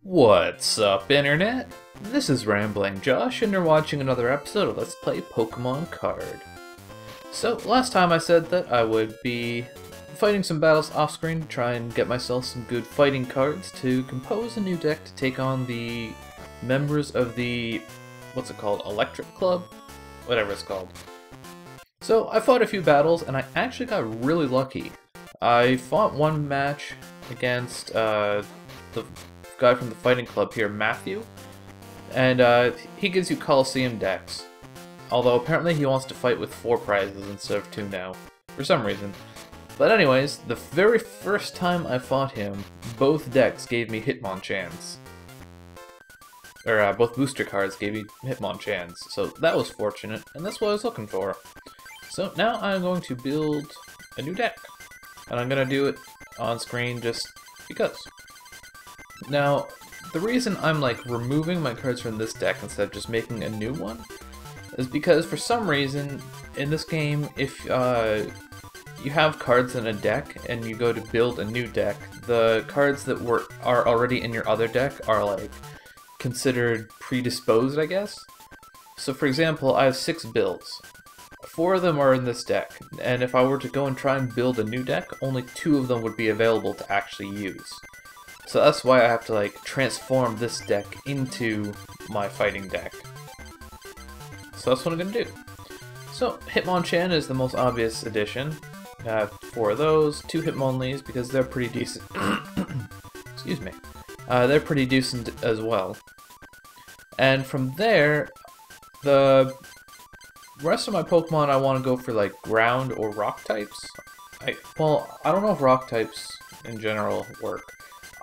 What's up, Internet? This is Rambling Josh, and you're watching another episode of Let's Play Pokemon Card. So, last time I said that I would be fighting some battles off-screen to try and get myself some good fighting cards to compose a new deck to take on the members of the, what's it called, Electric Club? Whatever it's called. So, I fought a few battles, and I actually got really lucky. I fought one match against the guy from the fighting club here, Matthew, and he gives you Coliseum decks. Although apparently he wants to fight with 4 prizes instead of 2 now, for some reason. But anyways, the very first time I fought him, both decks gave me Hitmonchans. Or both booster cards gave me Hitmonchans, so that was fortunate, and that's what I was looking for. So now I'm going to build a new deck, and I'm going to do it on screen just because. Now, the reason I'm like removing my cards from this deck instead of just making a new one is because for some reason in this game, if you have cards in a deck and you go to build a new deck, the cards that are already in your other deck are like considered predisposed, I guess. So for example, I have 6 builds. 4 of them are in this deck, and if I were to go and try and build a new deck, only 2 of them would be available to actually use. So that's why I have to like transform this deck into my fighting deck. So that's what I'm gonna do. So Hitmonchan is the most obvious addition. I have 4 of those, 2 Hitmonlees because they're pretty decent. Excuse me. They're pretty decent as well. And from there, the rest of my Pokemon I want to go for like ground or rock types. I don't know if rock types in general work.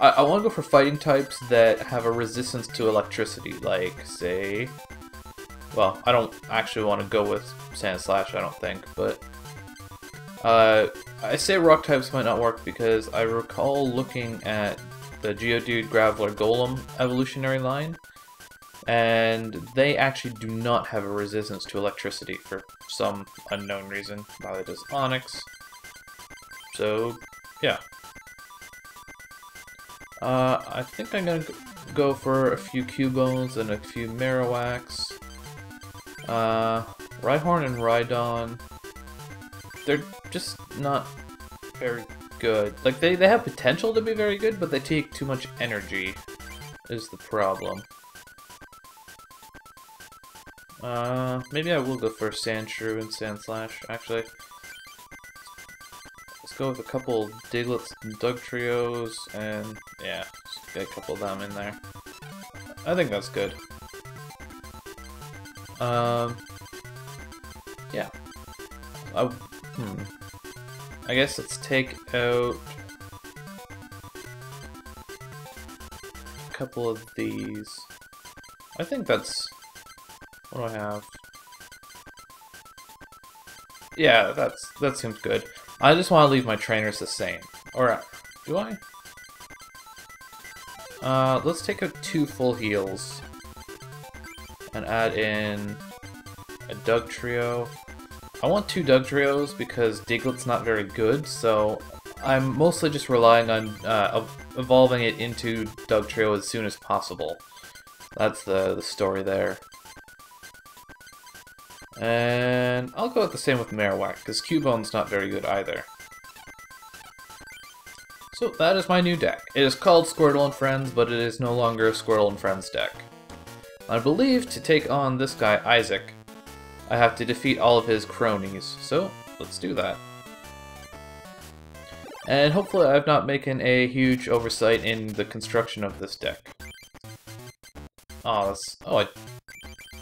I want to go for fighting types that have a resistance to electricity, like, say... Well, I don't actually want to go with Sandslash, I don't think, but... I say rock types might not work because I recall looking at the Geodude, Graveler, Golem evolutionary line, and they actually do not have a resistance to electricity for some unknown reason. Neither does Onix. So, yeah. I think I'm gonna go for a few Cubones and a few Marowaks. Rhyhorn and Rhydon, they're just not very good. Like, they have potential to be very good, but they take too much energy, is the problem. Maybe I will go for Sandshrew and Sandslash, actually. Let's go with a couple Diglets and Dugtrios, and yeah, just get a couple of them in there. I think that's good. Yeah. I guess let's take out a couple of these. I think that's... What do I have? Yeah, that seems good. I just want to leave my trainers the same. Or, do I? Let's take out 2 full heals. And add in a Dugtrio. I want 2 Dugtrios because Diglett's not very good, so I'm mostly just relying on evolving it into Dugtrio as soon as possible. That's the story there. And I'll go with the same with Marowak, because Cubone's not very good either. So that is my new deck. It is called Squirtle and Friends, but it is no longer a Squirtle and Friends deck. I believe to take on this guy, Isaac, I have to defeat all of his cronies, so let's do that. And hopefully I've not making a huge oversight in the construction of this deck.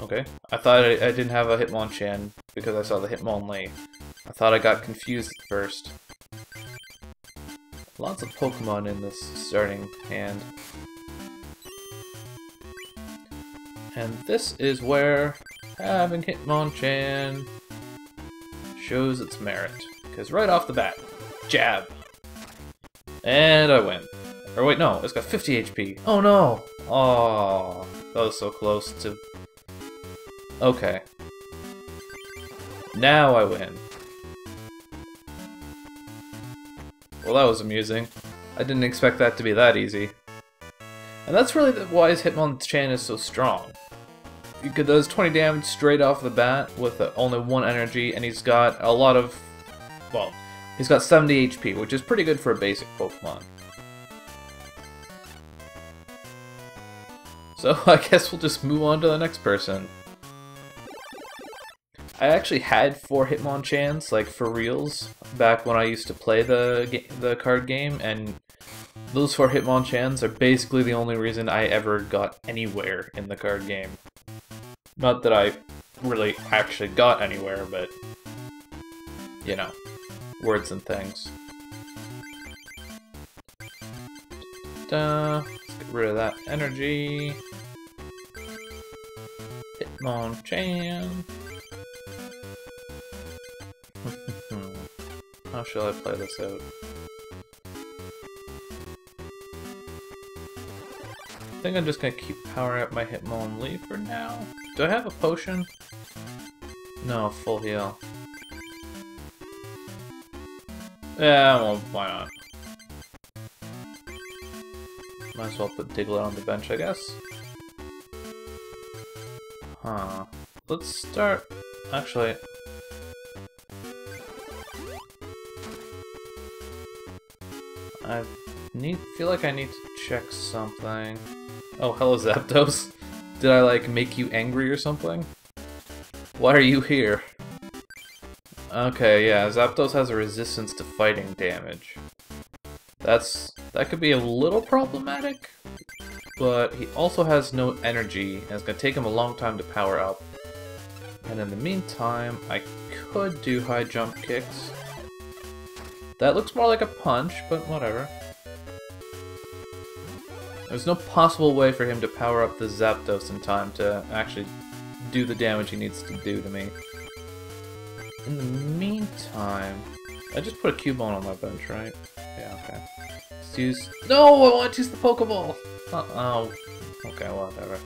Okay. I thought I didn't have a Hitmonchan because I saw the Hitmonlee. I thought I got confused at first. Lots of Pokemon in this starting hand. And this is where having Hitmonchan shows its merit. Because right off the bat, jab! And I win. Or wait, no, it's got 50 HP. Oh no! Oh, that was so close to... Okay. Now I win. Well, that was amusing. I didn't expect that to be that easy. And that's really why his Hitmonchan is so strong. He does 20 damage straight off the bat with only 1 energy, and he's got a lot of... well, he's got 70 HP, which is pretty good for a basic Pokemon. So I guess we'll just move on to the next person. I actually had 4 Hitmonchans, like for reals, back when I used to play the card game, and those 4 Hitmonchans are basically the only reason I ever got anywhere in the card game. Not that I really actually got anywhere, but, you know, words and things. Let's get rid of that energy. Hitmonchan. How shall I play this out? I think I'm just gonna keep powering up my Hitmonlee for now. Do I have a potion? No, full heal. Yeah, well, why not? Might as well put Diglett on the bench, I guess. Huh. Let's start... actually... I feel like I need to check something. Oh, hello Zapdos. Did I, like, make you angry or something? Why are you here? Okay, yeah, Zapdos has a resistance to fighting damage. That could be a little problematic, but he also has no energy, and it's gonna take him a long time to power up. And in the meantime, I could do high jump kicks. That looks more like a punch, but whatever. There's no possible way for him to power up the Zapdos in time to actually do the damage he needs to do to me. In the meantime... I just put a Cubone on my bench, right? Yeah, okay. Let's use... No! I want to use the Pokeball! Oh. Okay, whatever.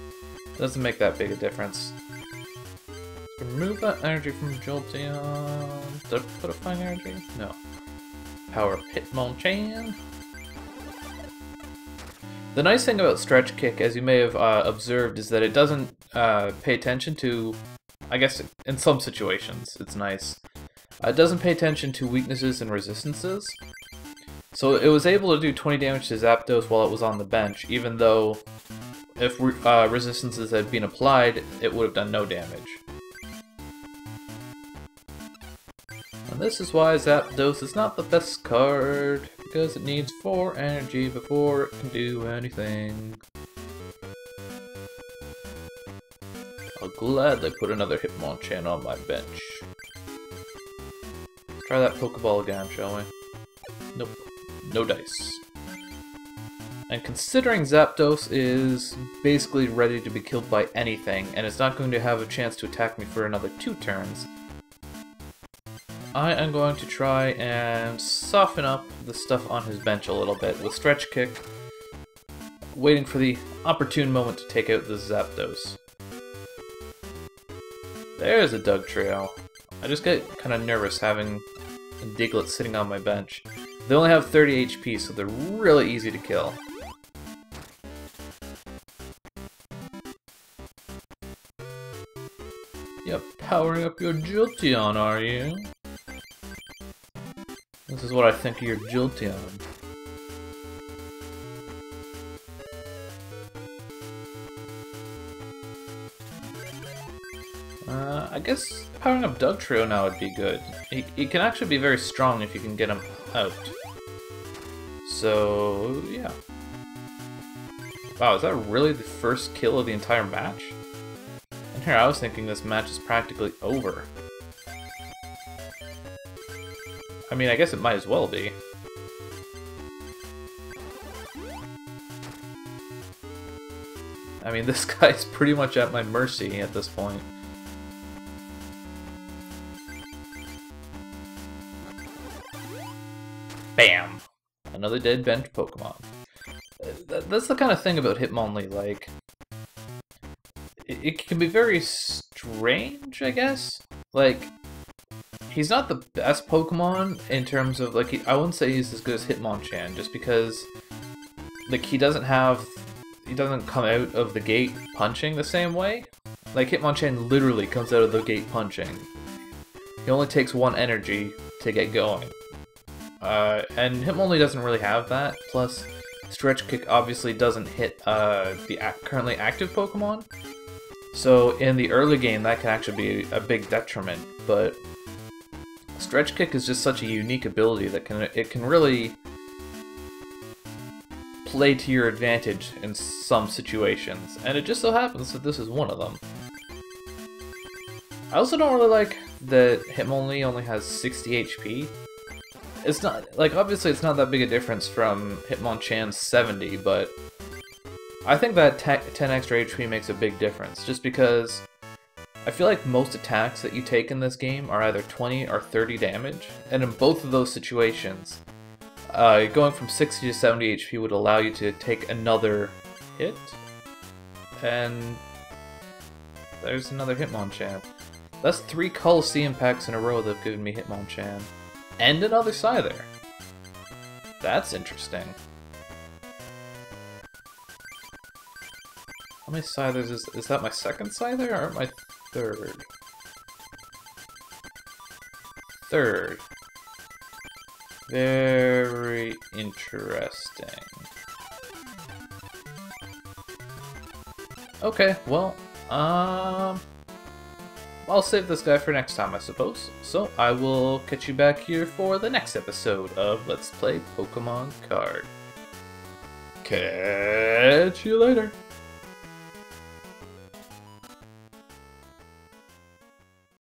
Doesn't make that big a difference. Remove that energy from Jolteon. Did I put a fine energy? No. Power Hitmonchan. The nice thing about Stretch Kick, as you may have observed, is that it doesn't pay attention to, I guess in some situations it's nice, it doesn't pay attention to weaknesses and resistances. So it was able to do 20 damage to Zapdos while it was on the bench, even though if resistances had been applied, it would have done no damage. And this is why Zapdos is not the best card, because it needs 4 energy before it can do anything. I'll gladly put another Hitmonchan on my bench. Let's try that Pokeball again, shall we? Nope. No dice. And considering Zapdos is basically ready to be killed by anything, and it's not going to have a chance to attack me for another 2 turns, I am going to try and soften up the stuff on his bench a little bit with Stretch Kick, waiting for the opportune moment to take out the Zapdos. There's a Dugtrio. I just get kind of nervous having a Diglett sitting on my bench. They only have 30 HP, so they're really easy to kill. Yep, powering up your Jolteon, are you? This is what I think of your Jolteon. I guess powering up Dugtrio now would be good. He can actually be very strong if you can get him out. So, yeah. Wow, is that really the first kill of the entire match? And here, I was thinking this match is practically over. I mean, I guess it might as well be. I mean, this guy's pretty much at my mercy at this point. Bam! Another dead bench Pokemon. That's the kind of thing about Hitmonlee, like... It can be very strange, I guess? Like, he's not the best Pokemon in terms of, like, I wouldn't say he's as good as Hitmonchan, just because, like, he doesn't have... he doesn't come out of the gate punching the same way. Like, Hitmonchan literally comes out of the gate punching. He only takes 1 energy to get going. And Hitmonlee doesn't really have that, plus Stretch Kick obviously doesn't hit the currently active Pokemon. So in the early game that can actually be a big detriment, but Stretch Kick is just such a unique ability that it can really play to your advantage in some situations, and it just so happens that this is one of them. I also don't really like that Hitmonlee only has 60 HP. It's not, like, obviously it's not that big a difference from Hitmonchan's 70, but I think that 10 extra HP makes a big difference, just because I feel like most attacks that you take in this game are either 20 or 30 damage, and in both of those situations, going from 60 to 70 HP would allow you to take another hit, and there's another Hitmonchan. That's 3 Coliseum packs in a row that have given me Hitmonchan. And another Scyther. That's interesting. How many Scythers is that my second Scyther or my third? Third. Very interesting. Okay, well, I'll save this guy for next time, I suppose. So I will catch you back here for the next episode of Let's Play Pokemon Card. Catch you later.